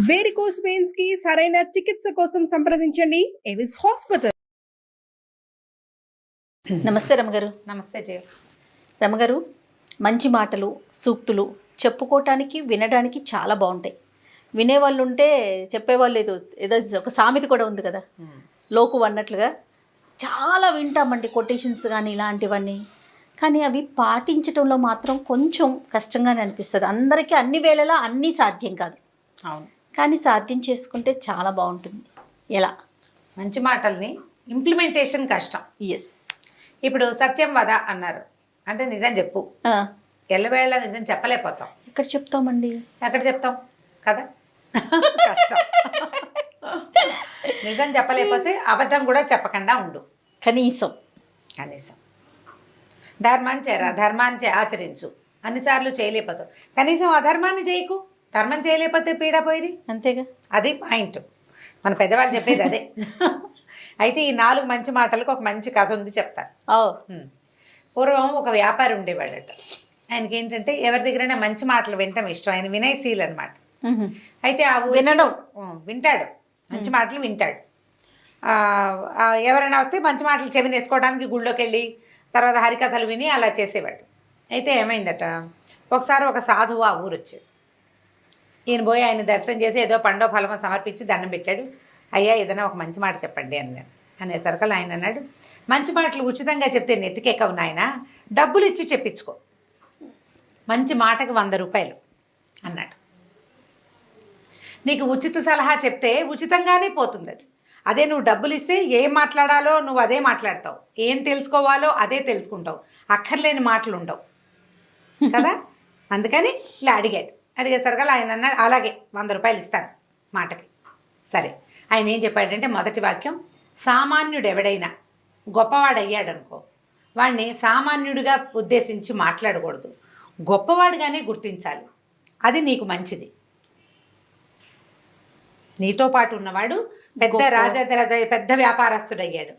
Varicose veins కి సరైన చికిత్స కోసం సంప్రదించండి ఎవిస్ హాస్పిటల్. నమస్తే రమగారు. నమస్తే జయ. రమగారు, మంచి మాటలు సూక్తులు చెప్పుకోవటానికి వినడానికి చాలా బాగుంటాయి. వినేవాళ్ళు ఉంటే చెప్పేవాళ్ళు ఏదో ఒక సామెత కూడా ఉంది కదా, లోకు అన్నట్లుగా చాలా వింటామండి కొటేషన్స్ కానీ ఇలాంటివన్నీ. కానీ అవి పాటించడంలో మాత్రం కొంచెం కష్టంగానే అనిపిస్తుంది. అందరికీ అన్ని వేళలా అన్నీ సాధ్యం కాదు. అవును, కానీ సాధ్యం చేసుకుంటే చాలా బాగుంటుంది. ఎలా? మంచి మాటల్ని ఇంప్లిమెంటేషన్ కష్టం. ఎస్. ఇప్పుడు సత్యం వద అన్నారు అంటే నిజం చెప్పు. ఎల్లవేళ నిజం చెప్పలేకపోతాం. ఎక్కడ చెప్తామండి? ఎక్కడ చెప్తాం కదా, కష్టం. నిజం చెప్పలేకపోతే అబద్ధం కూడా చెప్పకుండా ఉండు. కనీసం ధర్మం చేరా, ధర్మాన్ని ఆచరించు. అన్నిసార్లు చేయలేకపోతావు, కనీసం అధర్మాన్ని చేయకు. ధర్మం చేయలేకపోతే పీడా పోయిరి. అంతేగా, అది పాయింట్. మన పెద్దవాళ్ళు చెప్పేది అదే. అయితే ఈ 4 మంచి మాటలకు ఒక మంచి కథ ఉంది, చెప్తారు. పూర్వం ఒక వ్యాపారి ఉండేవాడట. ఆయనకి ఏంటంటే ఎవరి దగ్గరైనా మంచి మాటలు వినటం ఇష్టం. ఆయన వినయశీల్ అనమాట. అయితే ఆ వినడం వింటాడు, మంచి మాటలు వింటాడు. ఎవరైనా వస్తే మంచి మాటలు చెవినేసుకోవడానికి గుళ్ళోకి వెళ్ళి తర్వాత హరికథలు విని అలా చేసేవాడు. అయితే ఏమైందట, ఒకసారి ఒక సాధువు ఆ ఊరు వచ్చాడు. ఈయన పోయి ఆయన దర్శనం చేసి ఏదో పండో ఫలమో సమర్పించి దండం పెట్టాడు. అయ్యా ఏదైనా ఒక మంచి మాట చెప్పండి అన్నాడు. అనేసరికల్ ఆయన అన్నాడు, మంచి మాటలు ఉచితంగా చెప్తే నెత్తికెక్కవు నాయన, డబ్బులు ఇచ్చి చెప్పించుకో. మంచి మాటకు 100 రూపాయలు అన్నాడు. నీకు ఉచిత సలహా చెప్తే ఉచితంగానే పోతుంది అది. అదే నువ్వు డబ్బులు ఇస్తే ఏం మాట్లాడాలో నువ్వు అదే మాట్లాడతావు, ఏం తెలుసుకోవాలో అదే తెలుసుకుంటావు, అక్కర్లేని మాటలు ఉండవు కదా. అందుకని ఇలా అడిగేసరికల్ ఆయన అన్నాడు, అలాగే 100 రూపాయలు ఇస్తాను మాటకి. సరే, ఆయన ఏం చెప్పాడంటే మొదటి వాక్యం, సామాన్యుడు ఎవడైనా గొప్పవాడయ్యాడనుకో వాడిని సామాన్యుడిగా ఉద్దేశించి మాట్లాడకూడదు, గొప్పవాడిగానే గుర్తించాలి. అది నీకు మంచిది. నీతో పాటు ఉన్నవాడు పెద్ద పెద్ద వ్యాపారస్తుడయ్యాడు,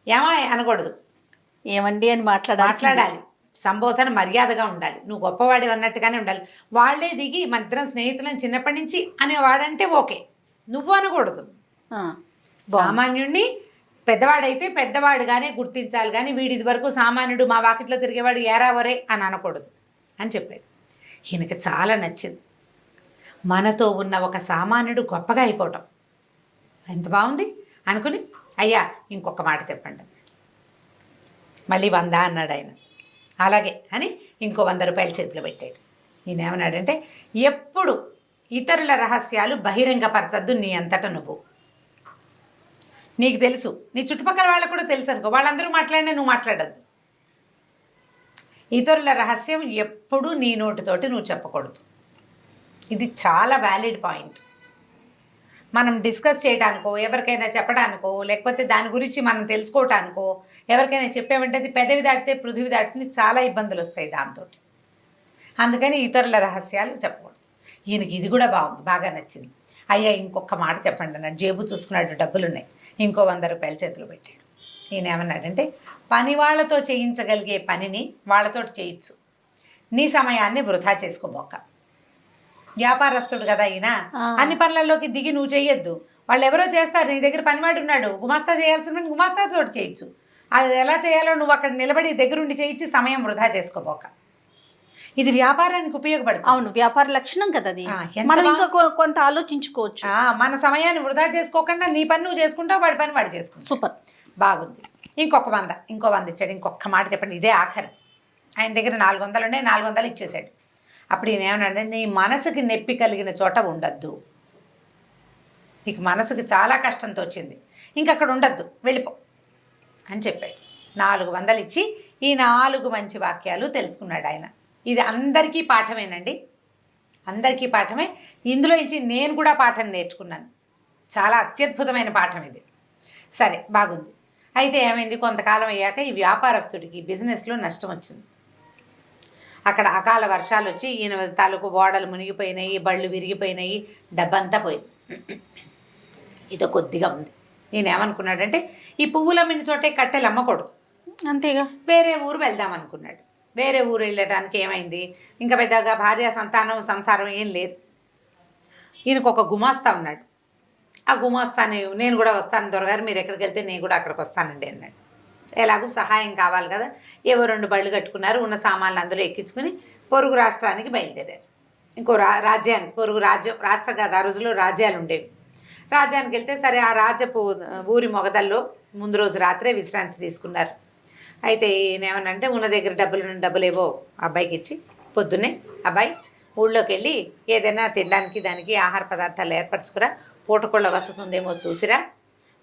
ఏమా అనకూడదు, ఏమండి అని మాట్లాడాలి. సంబోధన మర్యాదగా ఉండాలి, నువ్వు గొప్పవాడి అన్నట్టుగానే ఉండాలి. వాళ్ళే దిగి మన ఇద్దరం స్నేహితులను చిన్నప్పటి నుంచి అనేవాడంటే ఓకే, నువ్వు అనకూడదు. సామాన్యుడిని పెద్దవాడైతే పెద్దవాడుగానే గుర్తించాలి, కానీ వీడి ఇది వరకు సామాన్యుడు, మా వాకిట్లో తిరిగేవాడు ఏరా వరే అని అనకూడదు అని చెప్పాడు. ఈయనకి చాలా నచ్చింది. మనతో ఉన్న ఒక సామాన్యుడు గొప్పగా అయిపోవటం ఎంత బాగుంది అనుకుని, అయ్యా ఇంకొక మాట చెప్పండి. మళ్ళీ 100 అన్నాడు ఆయన. అలాగే అని ఇంకో 100 రూపాయలు చేతిలో పెట్టాడు. ఈయన ఏమన్నాడంటే, ఎప్పుడు ఇతరుల రహస్యాలు బహిరంగపరచద్దు నీ అంతటా నువ్వు. నీకు తెలుసు, నీ చుట్టుపక్కల వాళ్ళకు కూడా తెలుసు అనుకో, వాళ్ళందరూ మాట్లాడినా నువ్వు మాట్లాడద్దు. ఇతరుల రహస్యం ఎప్పుడు నీ నోటితోటి నువ్వు చెప్పకూడదు. ఇది చాలా వ్యాలిడ్ పాయింట్. మనం డిస్కస్ చేయడానికో, ఎవరికైనా చెప్పడానికో, లేకపోతే దాని గురించి మనం తెలుసుకోవటానికో ఎవరికైనా చెప్పామంటే అది పెదవి దాటితే పృథివీ దాటితే చాలా ఇబ్బందులు వస్తాయి దాంతో. అందుకని ఇతరుల రహస్యాలు చెప్పకూడదు. ఈయనకి ఇది కూడా బాగుంది, బాగా నచ్చింది. అయ్యా ఇంకొక మాట చెప్పండి అన్నాడు. జేబు చూసుకున్నాడు, డబ్బులు ఉన్నాయి. ఇంకో 100 రూపాయలు చేతిలో పెట్టాడు. ఈయన ఏమన్నాడంటే, పని వాళ్ళతో చేయించగలిగే పనిని వాళ్ళతో చేయొచ్చు, నీ సమయాన్ని వృధా చేసుకోబోక. వ్యాపారస్తుడు కదా ఈయన, అన్ని పనులలోకి దిగి నువ్వు చేయొద్దు. వాళ్ళు ఎవరో చేస్తారు, నీ దగ్గర పనివాడు ఉన్నాడు, గుమాస్తా చేయాల్సిన గుమాస్తాతో చేయొచ్చు. అది ఎలా చేయాలో నువ్వు అక్కడ నిలబడి దగ్గరుండి చేయించి సమయం వృధా చేసుకోబోక. ఇది వ్యాపారానికి ఉపయోగపడుతుంది. అవును, వ్యాపార లక్షణం కదా అది. మనం ఇంకా కొంత ఆలోచించుకోవచ్చు. మన సమయాన్ని వృధా చేసుకోకుండా నీ పని నువ్వు చేసుకుంటావు, వాడి పని వాడు చేసుకుంటావు. సూపర్, బాగుంది. ఇంకో 100 ఇచ్చాడు. ఇంకొక మాట చెప్పండి, ఇదే ఆఖరి. ఆయన దగ్గర 400 ఉండే, 400 ఇచ్చేసాడు. అప్పుడు ఈయన ఏమన్నాడంటే, నీ మనసుకి నొప్పి కలిగిన చోట ఉండద్దు. నీకు మనసుకి చాలా కష్టంతో వచ్చింది, ఇంకక్కడ ఉండద్దు, వెళ్ళిపో అని చెప్పాడు. 400 ఇచ్చి ఈ 4 మంచి వాక్యాలు తెలుసుకున్నాడు ఆయన. ఇది అందరికీ పాఠమేనండి, అందరికీ పాఠమే. ఇందులో నుంచి నేను కూడా పాఠం నేర్చుకున్నాను. చాలా అత్యద్భుతమైన పాఠం ఇది. సరే, బాగుంది. అయితే ఏమైంది, కొంతకాలం అయ్యాక ఈ వ్యాపారస్తుడికి బిజినెస్లో నష్టం వచ్చింది. అక్కడ అకాల వర్షాలు వచ్చి ఈయన తాలూకు ఓడలు మునిగిపోయినాయి, బళ్ళు విరిగిపోయినాయి, డబ్బంతా పోయింది. ఇదో కొద్దిగా ఉంది. నేను ఏమనుకున్నాడంటే, ఈ పువ్వులు అమ్మిన చోటే కట్టెలు అమ్మకూడదు, అంతేగా వేరే ఊరు వెళ్దాం అనుకున్నాడు. వేరే ఊరు వెళ్ళడానికి ఏమైంది, ఇంకా పెద్దగా భార్య సంతానం సంసారం ఏం లేదు. ఈయనకు ఒక గుమాస్తా ఉన్నాడు. ఆ గుమాస్తాని నేను కూడా వస్తాను దొరగారు, మీరు ఎక్కడికి వెళ్తే నేను కూడా అక్కడికి వస్తానండి అన్నాడు. ఎలాగో సహాయం కావాలి కదా, ఏవో 2 బళ్ళు కట్టుకున్నారు, ఉన్న సామాన్లు అందులో ఎక్కించుకుని పొరుగు రాష్ట్రానికి బయలుదేరారు. ఇంకో రాజ్యానికి, పొరుగు రాజ్యం, రాష్ట్రం కాదు, ఆ రోజుల్లో రాజ్యాలు ఉండేవి. రాజ్యానికి వెళ్తే సరే ఆ రాజ్యపు ఊరి మొగదల్లో ముందు రోజు రాత్రే విశ్రాంతి తీసుకున్నారు. అయితే ఈయనేమనంటే ఉన్న దగ్గర డబ్బులు ఏవో అబ్బాయికి ఇచ్చి పొద్దున్నే అబ్బాయి ఊళ్ళోకి వెళ్ళి ఏదైనా తినడానికి దానికి ఆహార పదార్థాలు ఏర్పరచుకురా, పూటకోళ్ళ వసతి ఉందేమో చూసిరా,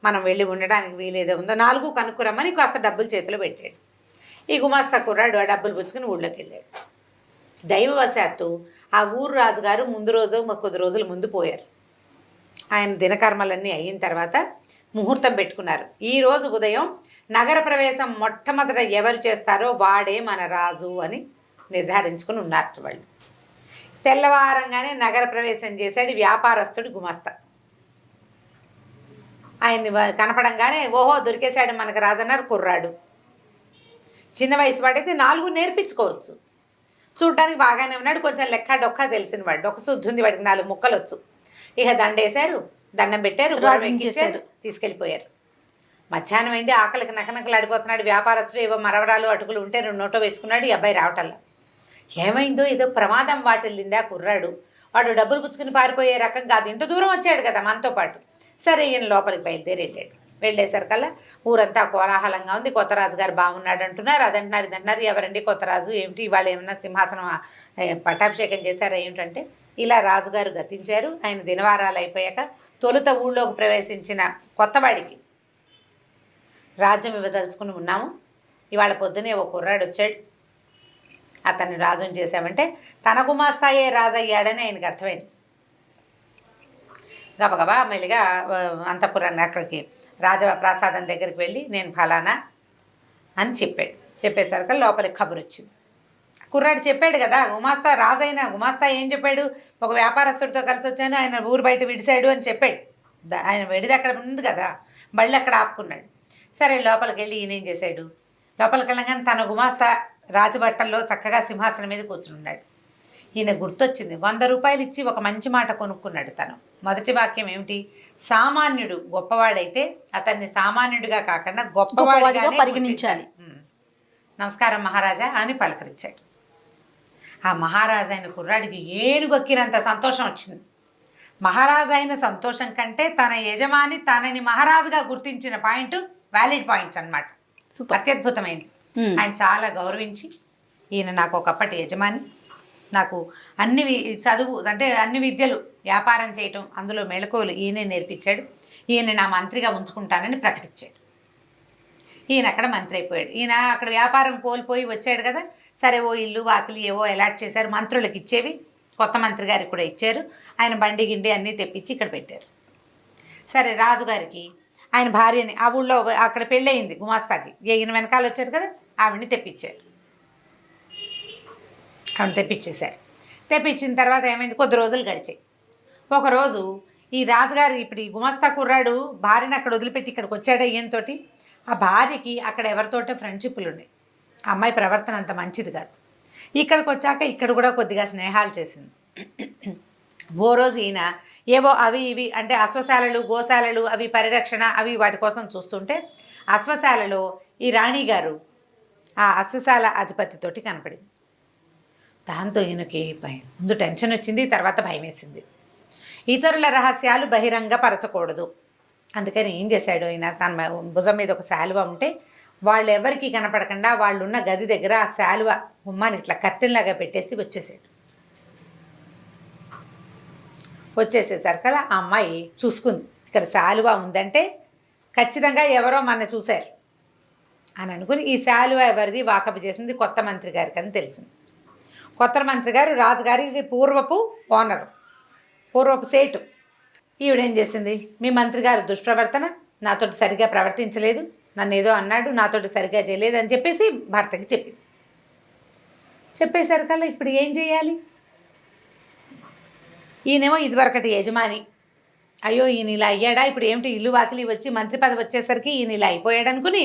మనం వెళ్ళి ఉండడానికి వీలేదో ఉందో 4 కనుక్కురమ్మని కాస్త డబ్బులు చేతిలో పెట్టాడు. ఈ గుమాస్తా కుర్రాడు ఆ డబ్బులు పుచ్చుకుని ఊళ్ళోకి వెళ్ళాడు. దైవవశాత్తు ఆ ఊరు రాజుగారు ముందు రోజు కొద్ది రోజుల ముందు పోయారు. ఆయన దినకర్మలన్నీ అయిన తర్వాత ముహూర్తం పెట్టుకున్నారు. ఈరోజు ఉదయం నగర ప్రవేశం మొట్టమొదట ఎవరు చేస్తారో వాడే మన రాజు అని నిర్ధారించుకుని ఉన్నారు వాళ్ళు. తెల్లవారంగానే నగర ప్రవేశం చేశాడు వ్యాపారస్తుడు గుమాస్తా. ఆయన్ని కనపడంగానే ఓహో దొరికేశాడు మనకు రాజన్నారు కుర్రాడు. చిన్న వయసు వాడైతే 4 నేర్పించుకోవచ్చు, చూడ్డానికి బాగానే ఉన్నాడు, కొంచెం లెక్క డొక్క తెలిసిన వాడు, డొక్క శుద్ధి ఉంది వాడికి, 4 ముక్కలు వచ్చు. ఇక దండేశారు, దండం పెట్టారు, చేశారు, తీసుకెళ్ళిపోయారు. మధ్యాహ్నం అయింది, ఆకలికి నకనకలాడిపోతున్నాడు వ్యాపారస్తుడు. ఏవో మరవరాలు అటుకులు ఉంటే 2 నోటో వేసుకున్నాడు. ఈ అబ్బాయి రావటల్లా. ఏమైందో ఏదో ప్రమాదం వాటిల్లిందా కుర్రాడు, వాడు డబ్బులు పుచ్చుకుని పారిపోయే రకం కాదు, ఇంత దూరం వచ్చాడు కదా మనతో పాటు. సరే ఈయన లోపలికి బయలుదేరి వెళ్ళాడు. వెళ్ళేసరికల్లా ఊరంతా కోలాహలంగా ఉంది. కొత్త రాజు గారు బాగున్నాడు అంటున్నారు, అదంటున్నారు ఇదంటున్నారు. ఎవరండి కొత్త రాజు, ఏమిటి ఇవాళ ఏమన్నా సింహాసనం పట్టాభిషేకం చేశారా ఏమిటంటే, ఇలా రాజుగారు గతించారు. ఆయన దినవారాలు అయిపోయాక తొలుత ఊళ్ళోకి ప్రవేశించిన కొత్తవాడికి రాజ్యం ఇవ్వదలుచుకుని ఉన్నాము. ఇవాళ పొద్దునే ఓ కుర్రాడు వచ్చాడు, అతన్ని రాజుని చేశామంటే తన గుమాస్తాయే రాజు అయ్యాడని ఆయనకు అర్థమైంది. గబగబా మెల్లిగా అంతఃపురాన్ని అక్కడికి రాజప్రాసాదం దగ్గరికి వెళ్ళి నేను ఫలానా అని చెప్పాడు. చెప్పేసరికి లోపలికి కబురు వచ్చింది. కుర్రాడు చెప్పాడు కదా, గుమాస్తా రాజైన గుమాస్తా ఏం చెప్పాడు, ఒక వ్యాపారస్తుడితో కలిసి వచ్చాను, ఆయన ఊరు బయట విడిశాడు అని చెప్పాడు. ఆయన విడిది అక్కడ ఉంది కదా, బళ్ళు అక్కడ ఆపుకున్నాడు. సరే లోపలికి వెళ్ళి ఈయన ఏం చేశాడు, లోపలికి వెళ్ళగానే తన గుమాస్తా రాజబట్టల్లో చక్కగా సింహాసనం మీద కూర్చుని ఉన్నాడు. ఈయన గుర్తొచ్చింది, 100 రూపాయలు ఇచ్చి ఒక మంచి మాట కొనుక్కున్నాడు తను. మొదటి వాక్యం ఏమిటి, సామాన్యుడు గొప్పవాడైతే అతన్ని సామాన్యుడిగా కాకుండా గొప్పవాడిగా పరిగణించాలి. నమస్కారం మహారాజా అని పలకరించాడు. ఆ మహారాజు అయిన కుర్రాడికి ఏనుగొక్కినంత సంతోషం వచ్చింది. మహారాజు అయిన సంతోషం కంటే తన యజమాని తనని మహారాజుగా గుర్తించిన పాయింట్ వ్యాలిడ్ పాయింట్స్ అన్నమాట. అత్యద్భుతమైంది. ఆయన చాలా గౌరవించి, ఈయన నాకు ఒకప్పటి యజమాని, నాకు అన్ని చదువు అంటే అన్ని విద్యలు, వ్యాపారం చేయటం, అందులో మెళకువలు ఈయనే నేర్పించాడు, ఈయన నా మంత్రిగా ఉంచుకుంటానని ప్రకటించాడు. ఈయన అక్కడ మంత్రి అయిపోయాడు. ఈయన అక్కడ వ్యాపారం కోల్పోయి వచ్చాడు కదా, సరే ఓ ఇల్లు వాకిలి ఏవో అలాట్ చేశారు, మంత్రులకు ఇచ్చేవి కొత్త మంత్రి గారికి కూడా ఇచ్చారు. ఆయన బండి గిండి అన్నీ తెప్పించి ఇక్కడ పెట్టారు. సరే రాజుగారికి ఆయన భార్యని, ఆ ఊళ్ళో అక్కడ పెళ్ళయింది గుమాస్తాకి, ఈయన వెనకాల వచ్చాడు కదా, ఆవిడని తెప్పించారు. ఆవిడ తెప్పించేశారు. తెప్పించిన తర్వాత ఏమైంది, కొద్ది రోజులు గడిచాయి. ఒకరోజు ఈ రాజుగారు ఇప్పుడు ఈ గుమాస్తా కుర్రాడు భార్యని అక్కడ వదిలిపెట్టి ఇక్కడికి వచ్చాడు. ఈయనతోటి ఆ భార్యకి అక్కడ ఎవరితోటో ఫ్రెండ్షిప్లు ఉన్నాయి. ఆ అమ్మాయి ప్రవర్తన అంత మంచిది కాదు. ఇక్కడికి వచ్చాక ఇక్కడ కూడా కొద్దిగా స్నేహాలు చేసింది. ఓ రోజు ఈయన ఏవో అవి ఇవి అంటే అశ్వశాలలు గోశాలలు అవి పరిరక్షణ అవి వాటి కోసం చూస్తుంటే అశ్వశాలలో ఈ రాణిగారు ఆ అశ్వశాల అధిపతితోటి కనపడింది. దాంతో ఈయనకి ముందు టెన్షన్ వచ్చింది, తర్వాత భయం వేసింది. ఇతరుల రహస్యాలు బహిరంగపరచకూడదు, అందుకని ఏం చేశాడు ఆయన, తన భుజం మీద ఒక శాలువ ఉంటే వాళ్ళు ఎవరికి కనపడకుండా వాళ్ళు ఉన్న గది దగ్గర ఆ శాలువ గుమ్మాన్ని ఇట్లా కట్టెల్లాగా పెట్టేసి వచ్చేసాడు. వచ్చేసేసరికల్లా ఆ అమ్మాయి చూసుకుంది, ఇక్కడ శాలువ ఉందంటే ఖచ్చితంగా ఎవరో మన చూశారు అని అనుకుని ఈ శాలువ ఎవరిది వాకపు చేసింది కొత్త మంత్రి గారికి అని తెలిసింది. కొత్త మంత్రి గారు రాజుగారికి పూర్వపు ఓనరు, పూర్వపు సేటు. ఈవిడేం చేసింది, మీ మంత్రి గారు దుష్ప్రవర్తన, నాతోటి సరిగ్గా ప్రవర్తించలేదు, నన్ను ఏదో అన్నాడు, నాతోటి సరిగ్గా చేయలేదు అని చెప్పేసి భర్తకి చెప్పింది. చెప్పేసరికల్లా ఇప్పుడు ఏం చేయాలి, ఈయనేమో ఇదివరకటి యజమాని, అయ్యో ఈయన ఇలా అయ్యాడా, ఇప్పుడు ఏమిటి ఇల్లు వాకిలి వచ్చి మంత్రి పదవి వచ్చేసరికి ఈయన ఇలా అయిపోయాడు అనుకుని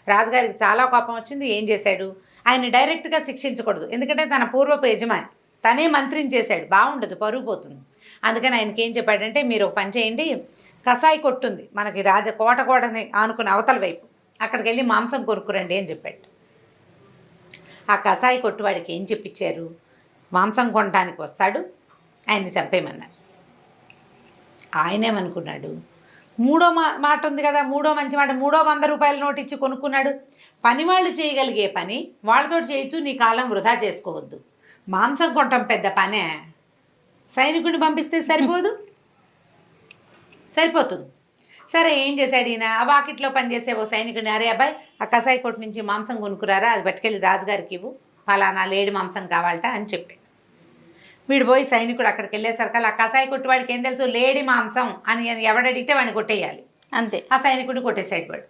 రాజుగారికి చాలా కోపం వచ్చింది. ఏం చేశాడు, ఆయన్ని డైరెక్ట్గా శిక్షించకూడదు, ఎందుకంటే తన పూర్వపు యజమాని, తనే మంత్రిని చేశాడు, బాగుండదు, పరుగు పోతుంది. అందుకని ఆయనకి ఏం చెప్పాడంటే, మీరు ఒక పని చేయండి, కసాయి కొట్టుంది మనకి కోటని ఆనుకుని అవతల వైపు, అక్కడికి వెళ్ళి మాంసం కొనుక్కురండి అని చెప్పాడు. ఆ కసాయి కొట్టువాడికి ఏం చెప్పించారు, మాంసం కొనడానికి వస్తాడు, ఆయన్ని చంపేయమన్నారు. ఆయనేమనుకున్నాడు, మూడో మాట ఉంది కదా, మూడో మంచి మాట, 300 రూపాయల నోటు ఇచ్చి కొనుక్కున్నాడు. పని వాళ్ళు చేయగలిగే పని వాళ్ళతో చేయొచ్చు, నీ కాలం వృధా చేసుకోవద్దు. మాంసం కొనటం పెద్ద పనే, సైనికుడిని పంపిస్తే సరిపోతుంది. సరే ఏం చేశాడు ఈయన, ఆ వాకిట్లో పనిచేసే ఓ సైనికుడిని, అరే అబ్బాయి ఆ కసాయి కొట్టు నుంచి మాంసం కొనుక్కురారా, అది పట్టుకెళ్ళి రాజుగారికి ఇవ్వు, ఫలానా లేడి మాంసం కావాలట అని చెప్పాడు. వీడు పోయి సైనికుడు అక్కడికి వెళ్ళేసరికి ఆ కసాయి కొట్టు వాడికి ఏం తెలుసు, లేడి మాంసం అని ఎవడడిగితే వాడిని కొట్టేయాలి అంతే. ఆ సైనికుడిని కొట్టేసాడు వాడు.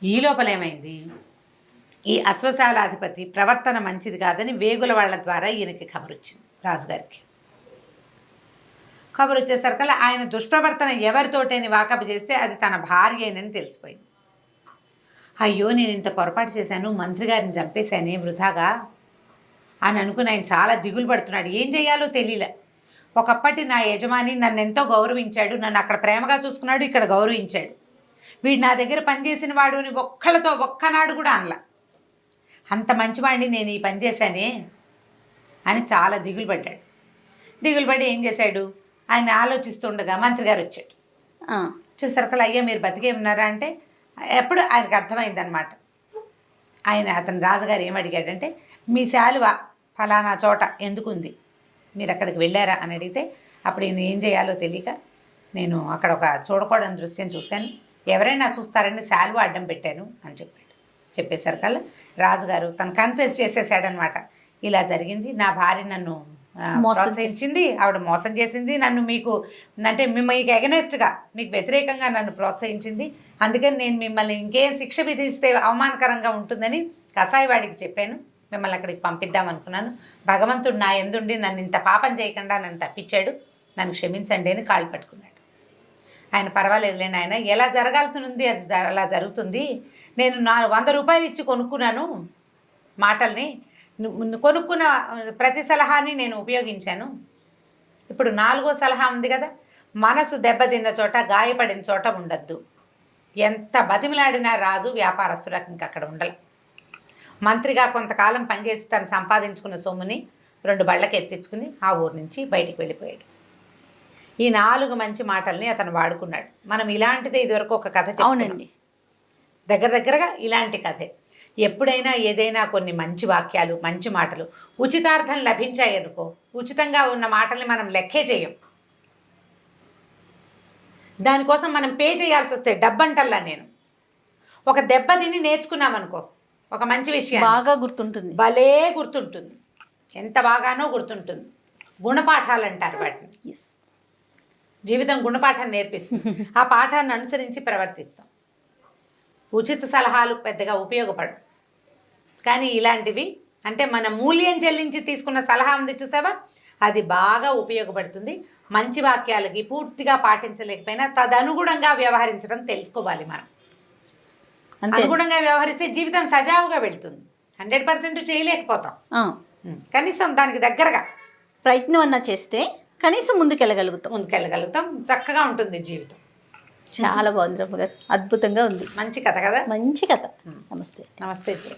ఈ లోపల ఏమైంది, ఈ అశ్వశాలాధిపతి ప్రవర్తన మంచిది కాదని వేగుల వాళ్ళ ద్వారా ఈయనకి ఖబరు వచ్చింది, రాజుగారికి ఖబరు వచ్చేసరికల్లా ఆయన దుష్ప్రవర్తన ఎవరితోటని వాకపు చేస్తే అది తన భార్యేనని తెలిసిపోయింది. అయ్యో నేను ఇంత పొరపాటు చేశాను, మంత్రి గారిని చంపేశానే వృధాగా అని అనుకుని ఆయన చాలా దిగులు పడుతున్నాడు. ఏం చేయాలో తెలియలే. ఒకప్పటి నా యజమాని నన్ను ఎంతో గౌరవించాడు, నన్ను అక్కడ ప్రేమగా చూసుకున్నాడు, ఇక్కడ గౌరవించాడు. వీడు నా దగ్గర పనిచేసిన వాడు అని ఒక్కనాడు కూడా అనలా. అంత మంచివాడిని నేను ఈ పని చేశానే అని చాలా దిగులు పడ్డాడు. దిగులు పడి ఏం చేశాడు, ఆయన ఆలోచిస్తుండగా మంత్రి గారు వచ్చాడు. చూసరికల్లా అయ్యా మీరు బతికే ఉన్నారా అంటే, ఎప్పుడు ఆయనకు అర్థమైందనమాట. అతను రాజుగారు ఏమడిగాడంటే, మీ శాలువ ఫలానా చోట ఎందుకుంది, మీరు అక్కడికి వెళ్ళారా అని అడిగితే, అప్పుడు ఈయన ఏం చేయాలో తెలియక, నేను అక్కడ ఒక చూడకూడని దృశ్యం చూశాను, ఎవరైనా చూస్తారని శాలువ అడ్డం పెట్టాను అని చెప్పాడు. చెప్పేసరికల్లా రాజుగారు తను కన్ఫెస్ చేసేసాడనమాట. ఇలా జరిగింది, నా భార్య నన్ను ప్రోత్సహించింది, ఆవిడ మోసం చేసింది, నన్ను మీకు ఎగనెస్ట్గా మీకు వ్యతిరేకంగా నన్ను ప్రోత్సహించింది, అందుకని నేను మిమ్మల్ని ఇంకేం శిక్ష విధిస్తే అవమానకరంగా ఉంటుందని కసాయివాడికి చెప్పాను, మిమ్మల్ని అక్కడికి పంపిద్దామనుకున్నాను. భగవంతుడు నా ఎందుండి నన్ను ఇంత పాపం చేయకుండా నన్ను తప్పించాడు, నన్ను క్షమించండి అని కాళ్ళు పట్టుకున్నాడు. ఆయన పర్వాలేదులే నాయన, ఎలా జరగాల్సి ఉంది అది అలా జరుగుతుంది, నేను 100 రూపాయలు ఇచ్చి కొనుక్కున్నాను మాటల్ని, కొనుక్కున్న ప్రతి సలహాని నేను ఉపయోగించాను. ఇప్పుడు 4వ సలహా ఉంది కదా, మనసు దెబ్బతిన్న చోట గాయపడిన చోట ఉండద్దు. ఎంత బతిమిలాడినా రాజు వ్యాపారస్తులకు ఇంక అక్కడ ఉండాలి. మంత్రిగా కొంతకాలం పనిచేసి తను సంపాదించుకున్న సొమ్ముని 2 బళ్ళకి ఎత్తించుకుని ఆ ఊరు నుంచి బయటికి వెళ్ళిపోయాడు. ఈ 4 మంచి మాటల్ని అతను వాడుకున్నాడు. మనం ఇలాంటిదే ఇదివరకు ఒక కథ చెప్పుకున్నాం, దగ్గరగా ఇలాంటి కథే. ఎప్పుడైనా ఏదైనా కొన్ని మంచి వాక్యాలు, మంచి మాటలు ఉచితార్థం లభించాయి అనుకో, ఉచితంగా ఉన్న మాటల్ని మనం లెక్కే చేయం, దానికోసం మనం పే చేయాల్సి వస్తే డబ్బంటల్లా. నేను ఒక దెబ్బ తిని నేర్చుకున్నామనుకో, ఒక మంచి విషయం బాగా గుర్తుంటుంది, భలే గుర్తుంటుంది, ఎంత బాగానో గుర్తుంటుంది. గుణపాఠాలు అంటారు వాటిని. జీవితం గుణపాఠం నేర్పిస్తుంది, ఆ పాఠాన్ని అనుసరించి ప్రవర్తిస్తాం. ఉచిత సలహాలు పెద్దగా ఉపయోగపడవు, కానీ ఇలాంటివి అంటే మన మూల్యం చెల్లించి తీసుకున్న సలహా ఉంది చూసావా, అది బాగా ఉపయోగపడుతుంది. మంచి వాక్యాలకి పూర్తిగా పాటించలేకపోయినా తదనుగుణంగా వ్యవహరించడం తెలుసుకోవాలి. మనం అనుగుణంగా వ్యవహరిస్తే జీవితం సజావుగా వెళ్తుంది. 100% చేయలేకపోతాం, కనీసం దానికి దగ్గరగా ప్రయత్నం అన్నా చేస్తే కనీసం ముందుకెళ్ళగలుగుతాం, చక్కగా ఉంటుంది జీవితం. చాలా బాగుంది రమ్మ గారు, అద్భుతంగా ఉంది. మంచి కథ కదా, మంచి కథ. నమస్తే. నమస్తే జయ.